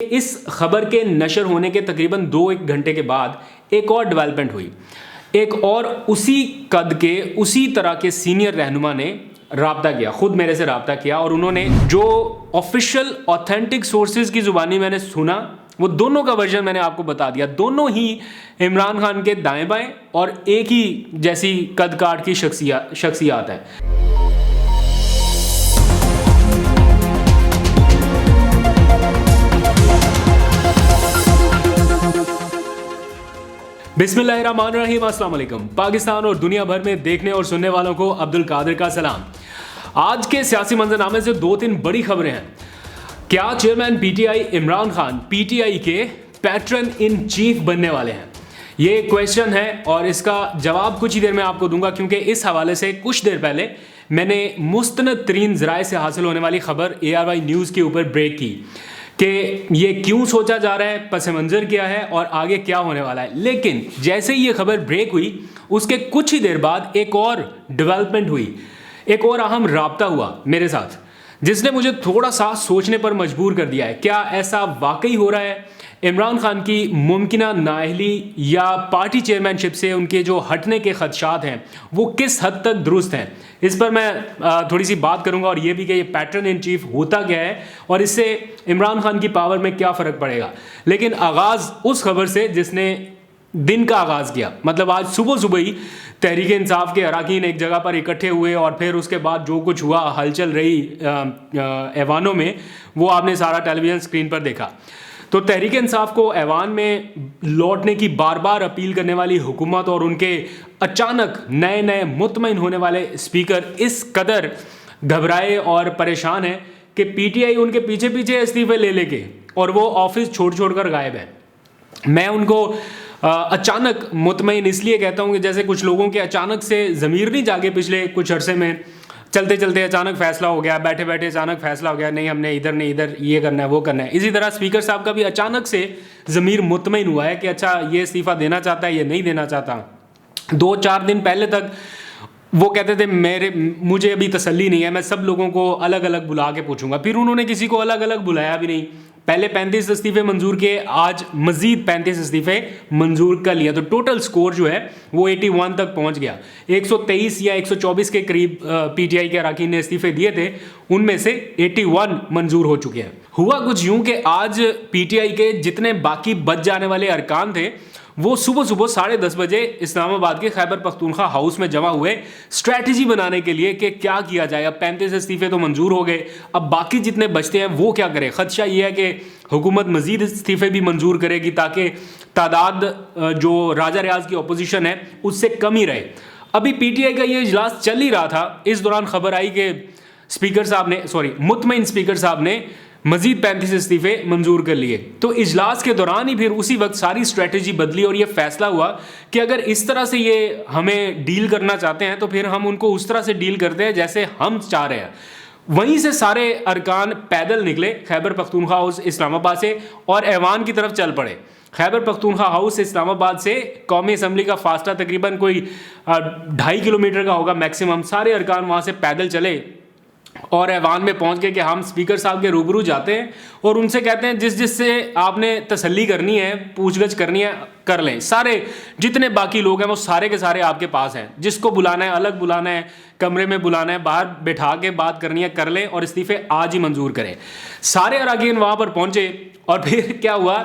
اس خبر کے نشر ہونے کے تقریباً 2-1 گھنٹے کے بعد ایک اور ڈیولپمنٹ ہوئی. ایک اور اسی قد کے اسی طرح کے سینئر رہنما نے رابطہ کیا، خود میرے سے رابطہ کیا، اور انہوں نے جو آفیشیل اوتھینٹک سورسز کی زبانی میں نے سنا وہ دونوں کا ورژن میں نے آپ کو بتا دیا. دونوں ہی عمران خان کے دائیں بائیں اور ایک ہی جیسی قد کاٹ کی شخصیات ہیں. بسم اللہ الرحمن الرحیم. السلام علیکم. پاکستان اور دنیا بھر میں دیکھنے اور سننے والوں کو عبد القادر کا سلام. آج کے سیاسی منظرنامے سے 2-3 بڑی خبریں ہیں. کیا chairman P T I Imran Khan P T I کے پیٹرن ان چیف بننے والے ہیں؟ یہ کویشچن ہے اور اس کا جواب کچھ ہی دیر میں آپ کو دوں گا، کیونکہ اس حوالے سے کچھ دیر پہلے میں نے مستند ترین ذرائع سے حاصل ہونے والی خبر ARY نیوز کے اوپر بریک کی کہ یہ کیوں سوچا جا رہا ہے، پس منظر کیا ہے اور آگے کیا ہونے والا ہے. لیکن جیسے ہی یہ خبر بریک ہوئی اس کے کچھ ہی دیر بعد ایک اور ڈیولپمنٹ ہوئی، ایک اور اہم رابطہ ہوا میرے ساتھ، جس نے مجھے تھوڑا سا سوچنے پر مجبور کر دیا ہے. کیا ایسا واقعی ہو رہا ہے؟ عمران خان کی ممکنہ نااہلی یا پارٹی چیئرمین شپ سے ان کے جو ہٹنے کے خدشات ہیں وہ کس حد تک درست ہیں؟ اس پر میں تھوڑی سی بات کروں گا، اور یہ بھی کہ یہ پیٹرن ان چیف ہوتا کیا ہے اور اس سے عمران خان کی پاور میں کیا فرق پڑے گا. لیکن آغاز اس خبر سے جس نے دن کا آغاز کیا، مطلب آج صبح ہی تحریک انصاف کے اراکین ایک جگہ پر اکٹھے ہوئے اور پھر اس کے بعد جو کچھ ہوا، ہلچل رہی ایوانوں میں، وہ آپ نے سارا ٹیلی ویژن اسکرین پر دیکھا. تو تحریک انصاف کو ایوان میں لوٹنے کی بار بار اپیل کرنے والی حکومت اور ان کے اچانک نئے مطمئن ہونے والے اسپیکر اس قدر گھبرائے اور پریشان ہیں کہ پی ٹی آئی ان کے پیچھے استعفے لے کے اور وہ آفس چھوڑ کر غائب ہیں. میں ان کو اچانک مطمئن اس لیے کہتا ہوں کہ جیسے کچھ لوگوں کے اچانک سے ضمیر نہیں جاگے پچھلے کچھ عرصے میں، چلتے اچانک فیصلہ ہو گیا، بیٹھے اچانک فیصلہ ہو گیا، نہیں ہم نے ادھر یہ کرنا ہے وہ کرنا ہے. اسی طرح اسپیکر صاحب کا بھی اچانک سے ضمیر مطمئن ہوا ہے کہ اچھا یہ استعفیٰ دینا چاہتا ہے، یہ نہیں دینا چاہتا. 2-4 دن پہلے تک وہ کہتے تھے مجھے ابھی تسلی نہیں ہے، میں سب لوگوں کو الگ بلا کے پوچھوں گا. پھر انہوں نے کسی کو الگ بلایا بھی نہیں. پہلے 35 استعفے منظور کیے، آج مزید 35 استعفے منظور کر لیا. تو ٹوٹل سکور جو ہے وہ 81 تک پہنچ گیا. 123 یا 124 کے قریب پی ٹی آئی کے اراکین نے استعفے دیے تھے، ان میں سے 81 منظور ہو چکے ہیں. ہوا کچھ یوں کہ آج پی ٹی آئی کے جتنے باقی بچ جانے والے ارکان تھے وہ صبح 10:30 بجے اسلام آباد کے خیبر پختونخوا ہاؤس میں جمع ہوئے اسٹریٹجی بنانے کے لیے کہ کیا کیا جائے. اب 35 استعفے تو منظور ہو گئے، اب باقی جتنے بچتے ہیں وہ کیا کرے. خدشہ یہ ہے کہ حکومت مزید استعفے بھی منظور کرے گی تاکہ تعداد جو راجہ ریاض کی اپوزیشن ہے اس سے کم ہی رہے. ابھی پی ٹی آئی کا یہ اجلاس چل ہی رہا تھا، اس دوران خبر آئی کہ مطمئن اسپیکر صاحب نے مزید 35 استعفے منظور کر لیے. تو اجلاس کے دوران ہی پھر اسی وقت ساری اسٹریٹجی بدلی اور یہ فیصلہ ہوا کہ اگر اس طرح سے یہ ہمیں ڈیل کرنا چاہتے ہیں تو پھر ہم ان کو اس طرح سے ڈیل کرتے ہیں جیسے ہم چاہ رہے ہیں. وہیں سے سارے ارکان پیدل نکلے خیبر پختونخوا ہاؤس اسلام آباد سے اور ایوان کی طرف چل پڑے. خیبر پختونخوا ہاؤس اسلام آباد سے قومی اسمبلی کا فاصلہ تقریباً کوئی 2.5 کلومیٹر کا ہوگا میکسیمم. سارے ارکان وہاں سے پیدل چلے اور ایوان میں پہنچ گئے کہ ہم اسپیکر صاحب کے روبرو جاتے ہیں اور ان سے کہتے ہیں جس سے آپ نے تسلی کرنی ہے، پوچھ گچھ کرنی ہے، کر لیں. سارے جتنے باقی لوگ ہیں وہ سارے کے سارے آپ کے پاس ہیں. جس کو بلانا ہے الگ بلانا ہے، کمرے میں بلانا ہے، باہر بٹھا کے بات کرنی ہے، کر لیں اور استعفے آج ہی منظور کریں. سارے اراکین وہاں پر پہنچے اور پھر کیا ہوا،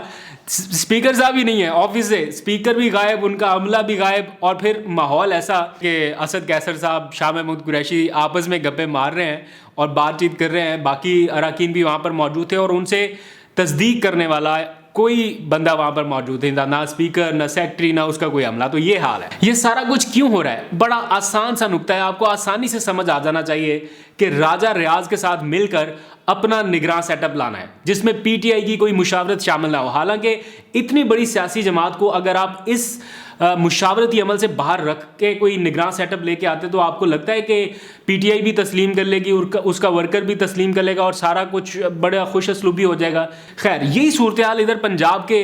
اسپیکر صاحب ہی نہیں ہے آفس سے، اسپیکر بھی غائب، ان کا عملہ بھی غائب، اور پھر ماحول ایسا کہ اسد قیصر صاحب، شاہ محمود قریشی آپس میں گپے مار رہے ہیں اور بات چیت کر رہے ہیں. باقی اراکین بھی وہاں پر موجود تھے اور ان سے تصدیق کرنے والا کوئی بندہ وہاں پر موجود نہیں تھا، نہ اسپیکر، نہ سیکٹری، نہ اس کا کوئی عملہ. تو یہ حال ہے. یہ سارا کچھ کیوں ہو رہا ہے؟ بڑا آسان سا نکتہ ہے، آپ کو آسانی سے سمجھ آ جانا چاہیے کہ راجہ ریاض کے ساتھ مل کر اپنا نگراں سیٹ اپ لانا ہے جس میں پی ٹی آئی کی کوئی مشاورت شامل نہ ہو. حالانکہ اتنی بڑی سیاسی جماعت کو اگر آپ اس مشاورتی عمل سے باہر رکھ کے کوئی نگراں سیٹ اپ لے کے آتے تو آپ کو لگتا ہے کہ پی ٹی آئی بھی تسلیم کر لے گی، اس کا ورکر بھی تسلیم کر لے گا اور سارا کچھ بڑا خوش اسلوبی ہو جائے گا. خیر، یہی صورتحال ادھر پنجاب کے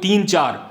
3-4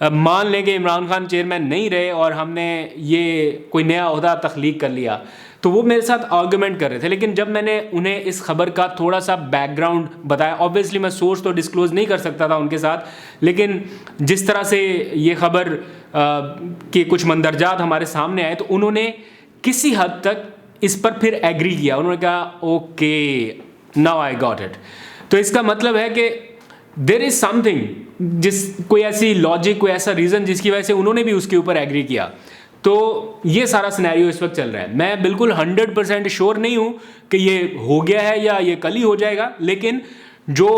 مان لیں کہ عمران خان چیئرمین نہیں رہے اور ہم نے یہ کوئی نیا عہدہ تخلیق کر لیا, تو وہ میرے ساتھ آرگومنٹ کر رہے تھے. لیکن جب میں نے انہیں اس خبر کا تھوڑا سا بیک گراؤنڈ بتایا, آبویسلی میں سورس تو ڈسکلوز نہیں کر سکتا تھا ان کے ساتھ, لیکن جس طرح سے یہ خبر کے کچھ مندرجات ہمارے سامنے آئے تو انہوں نے کسی حد تک اس پر پھر ایگری کیا. انہوں نے کہا okay now I got it. تو اس کا مطلب ہے کہ دیر از سم تھنگ, کوئی ایسی لاجک, کوئی ایسا ریزن جس کی وجہ سے انہوں نے بھی اس کے اوپر ایگری کیا. تو یہ سارا سینیریو اس وقت چل رہا ہے. میں بالکل 100% شیور نہیں ہوں کہ یہ ہو گیا ہے یا یہ کل ہی ہو جائے گا, لیکن جو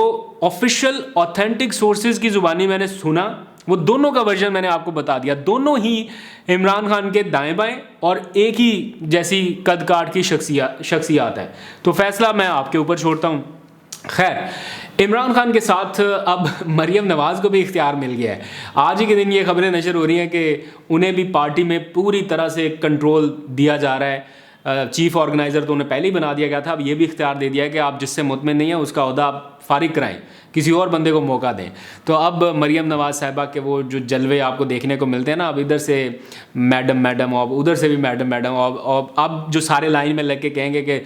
آفیشیل اوتھینٹک سورسز کی زبانی میں نے سنا وہ دونوں کا ورژن میں نے آپ کو بتا دیا. دونوں ہی عمران خان کے دائیں بائیں اور ایک ہی جیسی قد کاٹ کی شخصیات ہیں. تو فیصلہ میں آپ کے اوپر چھوڑتا ہوں. خیر, عمران خان کے ساتھ اب مریم نواز کو بھی اختیار مل گیا ہے. آج ہی کے دن یہ خبریں نشر ہو رہی ہیں کہ انہیں بھی پارٹی میں پوری طرح سے کنٹرول دیا جا رہا ہے. چیف آرگنائزر تو انہیں پہلے ہی بنا دیا گیا تھا, اب یہ بھی اختیار دے دیا ہے کہ آپ جس سے مطمئن نہیں ہیں اس کا عہدہ آپ فارغ کرائیں, کسی اور بندے کو موقع دیں. تو اب مریم نواز صاحبہ کے وہ جو جلوے آپ کو دیکھنے کو ملتے ہیں نا, اب ادھر سے میڈم میڈم اور ادھر سے بھی میڈم میڈم, اور اب جو سارے لائن میں لگ کے کہیں گے کہ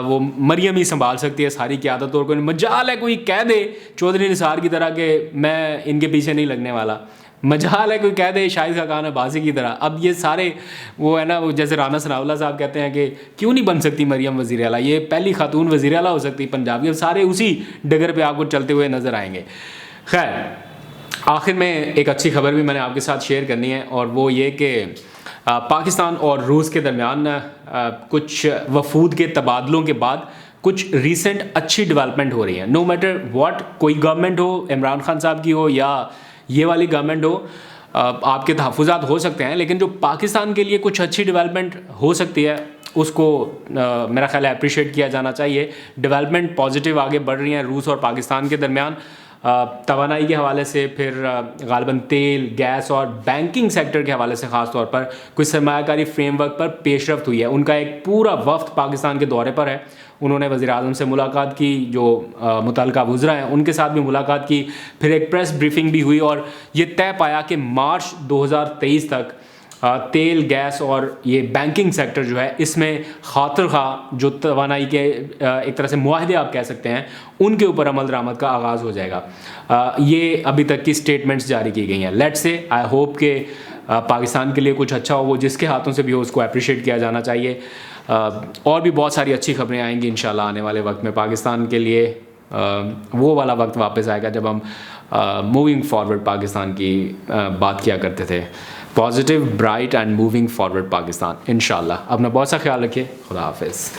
وہ مریم ہی سنبھال سکتی ہے ساری قیادت, اور کوئی مجال ہے کوئی کہہ دے چودھری نثار کی طرح کہ میں ان کے پیچھے نہیں لگنے والا, مجال ہے کوئی کہہ دے شاہد خاقان عباسی کی طرح. اب یہ سارے وہ ہے نا, وہ جیسے رانا ثناءاللہ صاحب کہتے ہیں کہ کیوں نہیں بن سکتی مریم وزیر اعلیٰ, یہ پہلی خاتون وزیر اعلیٰ ہو سکتی پنجاب کی. اب سارے اسی ڈگر پہ آپ کو چلتے ہوئے نظر آئیں گے. خیر, آخر میں ایک اچھی خبر بھی میں نے آپ کے ساتھ شیئر کرنی ہے, اور وہ یہ کہ پاکستان اور روس کے درمیان کچھ وفود کے تبادلوں کے بعد کچھ ریسنٹ اچھی ڈیولپمنٹ ہو رہی ہیں. نو میٹر واٹ, کوئی گورنمنٹ ہو, عمران خان صاحب کی ہو یا یہ والی گورنمنٹ ہو, آپ کے تحفظات ہو سکتے ہیں, لیکن جو پاکستان کے لیے کچھ اچھی ڈیولپمنٹ ہو سکتی ہے اس کو میرا خیال ہے اپریشیٹ کیا جانا چاہیے. ڈیولپمنٹ پازیٹیو آگے بڑھ رہی ہیں روس اور پاکستان کے درمیان, توانائی کے حوالے سے, پھر غالباً تیل, گیس اور بینکنگ سیکٹر کے حوالے سے خاص طور پر کچھ سرمایہ کاری فریم ورک پر پیش رفت ہوئی ہے. ان کا ایک پورا وفد پاکستان کے دورے پر ہے. انہوں نے وزیر اعظم سے ملاقات کی, جو متعلقہ وزراء ہیں ان کے ساتھ بھی ملاقات کی, پھر ایک پریس بریفنگ بھی ہوئی, اور یہ طے پایا کہ مارچ 2023 تک تیل, گیس اور یہ بینکنگ سیکٹر جو ہے اس میں خاطر خواہ جو توانائی کے ایک طرح سے معاہدے آپ کہہ سکتے ہیں ان کے اوپر عمل درآمد کا آغاز ہو جائے گا. یہ ابھی تک کی سٹیٹمنٹس جاری کی گئی ہیں. لیٹس سے آئی ہوپ کہ پاکستان کے لیے کچھ اچھا ہو, وہ جس کے ہاتھوں سے بھی ہو اس کو اپریشیٹ کیا جانا چاہیے. اور بھی بہت ساری اچھی خبریں آئیں گی انشاءاللہ آنے والے وقت میں. پاکستان کے لیے وہ والا وقت واپس آئے گا جب ہم موونگ فارورڈ پاکستان کی بات کیا کرتے تھے. Positive, bright and moving forward Pakistan انشاءاللہ. اپنا بہت سا خیال رکھیے. خدا حافظ.